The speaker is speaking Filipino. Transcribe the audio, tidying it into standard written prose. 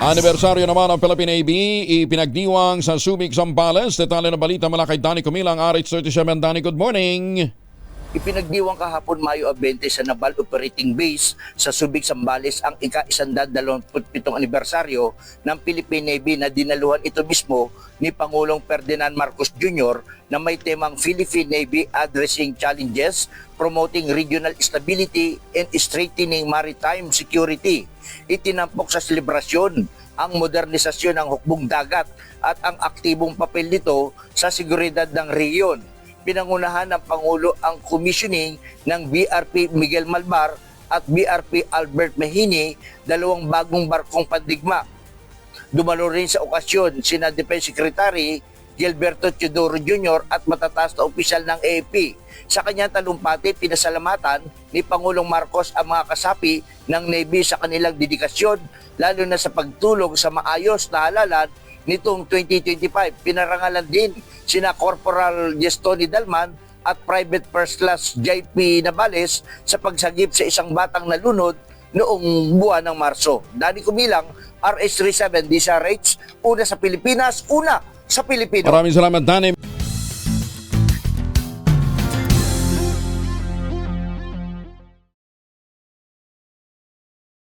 Anibersaryo naman ng Philippine Navy, ipinagdiwang sa Subic, Zambales. Detalye ng balita mula kay Danny Cumilang, RH37. Danny, good morning. Ipinagdiwang kahapon Mayo 20 sa Naval Operating Base sa Subic, Zambales ang ika-127 anibersaryo ng Philippine Navy na dinaluhan ito mismo ni Pangulong Ferdinand Marcos Jr. na may temang Philippine Navy Addressing Challenges, Promoting Regional Stability and Strengthening Maritime Security. Itinampok sa selebrasyon ang modernisasyon ng hukbong dagat at ang aktibong papel nito sa seguridad ng rehiyon. Pinangunahan ng Pangulo ang commissioning ng BRP Miguel Malvar at BRP Albert Mahini, dalawang bagong barkong pandigma. Dumalo rin sa okasyon sina Defense Secretary Gilberto Teodoro Jr. at matataas na opisyal ng AFP. Sa kanyang talumpati, pinasalamatan ni Pangulong Marcos ang mga kasapi ng Navy sa kanilang dedikasyon, lalo na sa pagtulong sa maayos na halalan nitong 2025. Pinarangalan din sina Corporal Gestoni Dalman at Private First Class JP Navales sa pagsagip sa isang batang nalunod noong buwan ng Marso. Danny Cumilang, RH37, DZRH, una sa Pilipinas, una sa Pilipino. Maraming salamat, Danny.